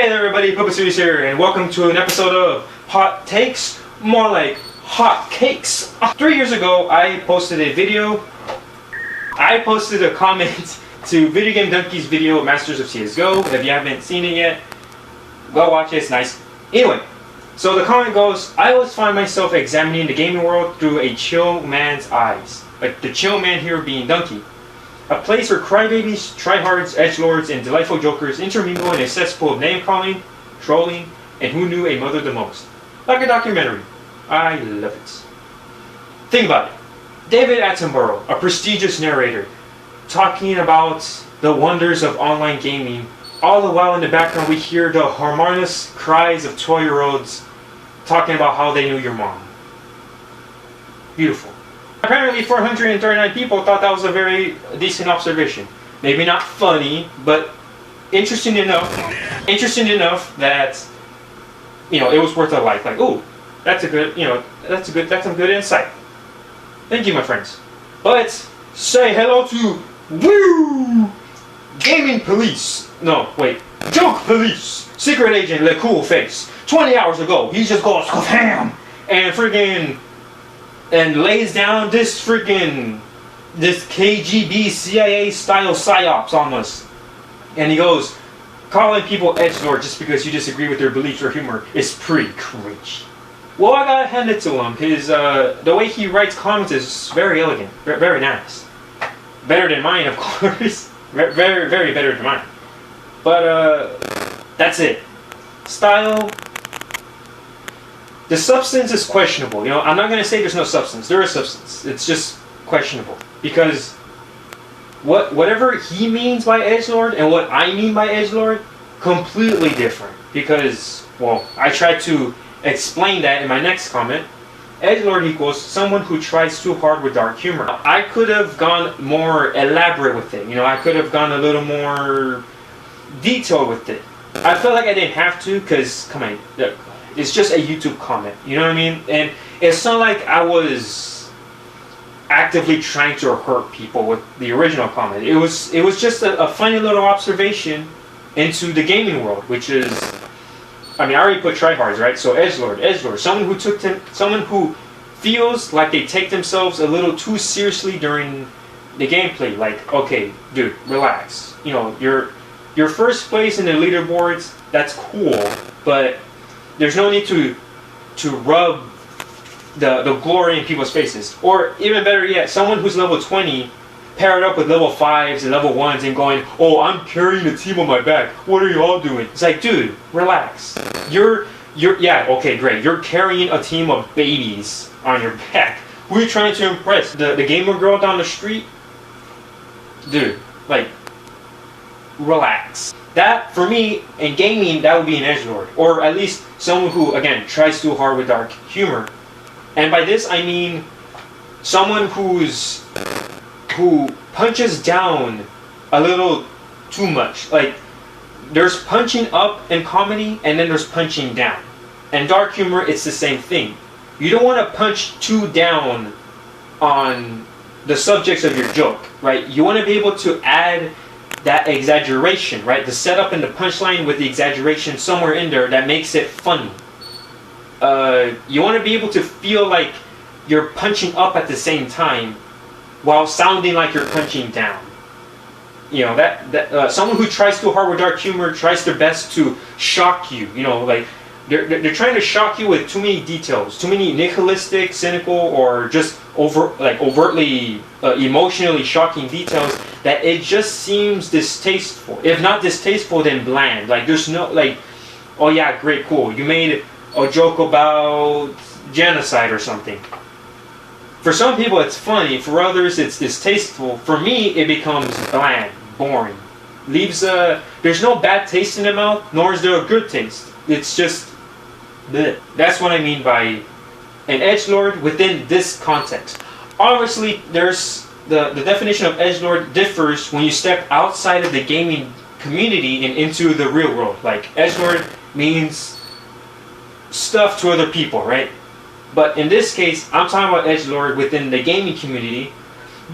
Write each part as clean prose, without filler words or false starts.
Hey there everybody, Papa Series here, and welcome to an episode of Hot Takes, more like Hot Cakes. 3 years ago, I posted a comment to Video Game Donkey's video, Masters of CSGO. If you haven't seen it yet, go watch it, it's nice. Anyway, so the comment goes, I always find myself examining the gaming world through a chill man's eyes. Like the chill man here being Donkey. A place where crybabies, tryhards, edgelords, and delightful jokers intermingle in a cesspool of name-calling, trolling, and who knew a mother the most. Like a documentary. I love it. Think about it. David Attenborough, a prestigious narrator, talking about the wonders of online gaming. All the while in the background we hear the harmonious cries of 12-year-olds talking about how they knew your mom. Beautiful. Apparently 439 people thought that was a very decent observation. Maybe not funny, but interesting enough that, you know, it was worth a like. Like, ooh, that's some good insight. Thank you, my friends. But say hello to Woo Gaming Police. No, wait. Joke Police. Secret Agent Le Cool Face. 20 hours ago, he just goes ham and friggin' and lays down this KGB CIA style psyops on us. And he goes, calling people edgelord just because you disagree with their beliefs or humor is pretty cringe. Well, I gotta hand it to him. The way he writes comments is very elegant, very nice. Better than mine, of course. Very better than mine. But that's it. Style. The substance is questionable. You know, I'm not going to say there's no substance. There is substance. It's just questionable. Because whatever he means by edgelord and what I mean by edgelord, completely different. Because, well, I tried to explain that in my next comment. Edgelord equals someone who tries too hard with dark humor. I could have gone more elaborate with it. You know, I could have gone a little more detailed with it. I felt like I didn't have to because, come on, look. It's just a YouTube comment, you know what I mean? And it's not like I was actively trying to hurt people with the original comment. It was just a funny little observation into the gaming world, which is, I mean, I already put tryhards, right? So edgelord, someone who feels like they take themselves a little too seriously during the gameplay. Like, okay, dude, relax. You know, your first place in the leaderboards, that's cool, but there's no need to rub the glory in people's faces. Or even better yet, someone who's level 20 paired up with level 5s and level 1s and going, oh, I'm carrying a team on my back. What are y'all doing? It's like, dude, relax. Yeah, okay, great. You're carrying a team of babies on your back. Who are you trying to impress? The gamer girl down the street? Dude, like, relax. That, for me, in gaming, that would be an edgelord. Or at least someone who, again, tries too hard with dark humor. And by this, I mean someone who punches down a little too much. Like, there's punching up in comedy, and then there's punching down. And dark humor, it's the same thing. You don't want to punch too down on the subjects of your joke, right? You want to be able to add that exaggeration, right? The setup and the punchline with the exaggeration somewhere in there that makes it funny. You want to be able to feel like you're punching up at the same time while sounding like you're punching down. You know, someone who tries too hard with dark humor tries their best to shock you. You know, like they're trying to shock you with too many details, too many nihilistic, cynical, or just overtly emotionally shocking details that it just seems distasteful. If not distasteful, then bland. Like there's no, like, oh yeah, great, cool. You made a joke about genocide or something. For some people it's funny, for others it's distasteful. For me it becomes bland, boring. Leaves there's no bad taste in the mouth, nor is there a good taste. It's just bleh. That's what I mean by an edgelord within this context. Obviously there's the definition of edgelord differs when you step outside of the gaming community and into the real world. Like, edgelord means stuff to other people, right? But in this case, I'm talking about edgelord within the gaming community.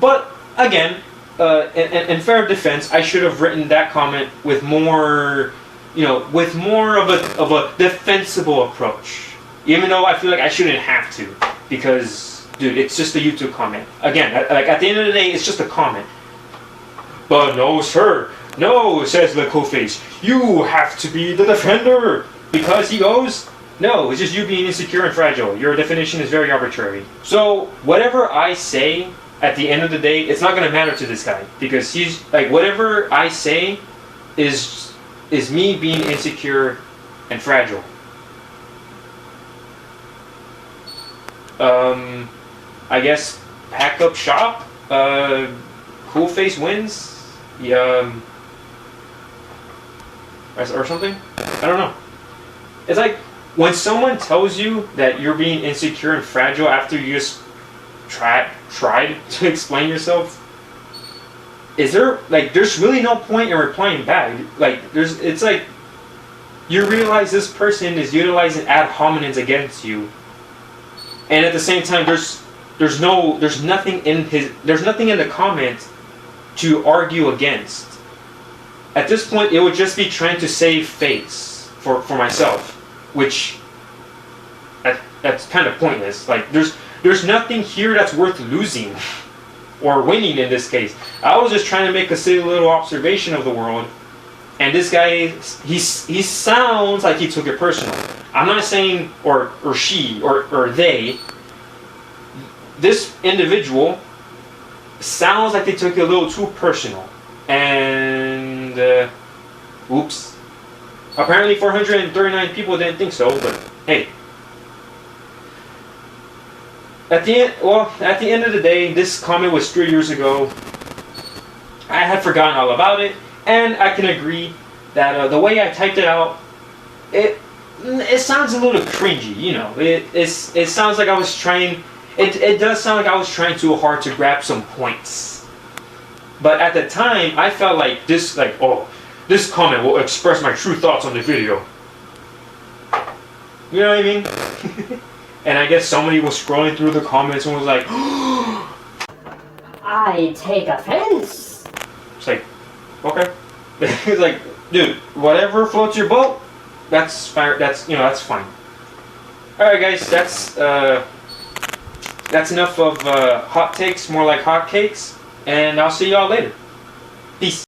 But again, in fair defense, I should have written that comment with more with more of a defensible approach. Even though I feel like I shouldn't have to, because dude, it's just a YouTube comment. Again, like at the end of the day, it's just a comment. But no, sir. No, says the co-face. You have to be the defender. Because he goes, no, it's just you being insecure and fragile. Your definition is very arbitrary. So whatever I say, at the end of the day, it's not gonna matter to this guy. Because he's like, whatever I say is me being insecure and fragile. I guess pack up shop. Cool face wins. Yeah, or something. I don't know. It's like when someone tells you that you're being insecure and fragile after you just tried to explain yourself. Is there like there's really no point in replying back? Like it's like you realize this person is utilizing ad hominems against you, and at the same time there's nothing in the comment to argue against. At this point, it would just be trying to save face for myself, which that's kind of pointless. Like there's nothing here that's worth losing or winning in this case. I was just trying to make a silly little observation of the world, and this guy he sounds like he took it personal. I'm not saying or she or they. This individual sounds like they took it a little too personal, and oops. Apparently 439 people didn't think so, but hey. At the end of the day, this comment was 3 years ago. I had forgotten all about it, and I can agree that the way I typed it out, it sounds a little cringy, It sounds like I was trying. It does sound like I was trying too hard to grab some points. But at the time, I felt like this comment will express my true thoughts on the video. You know what I mean? And I guess somebody was scrolling through the comments and was like, I take offense. It's like, okay. It's like, dude, whatever floats your boat, that's fine. That's fine. All right, guys, that's enough of hot takes, more like hot cakes, and I'll see y'all later. Peace.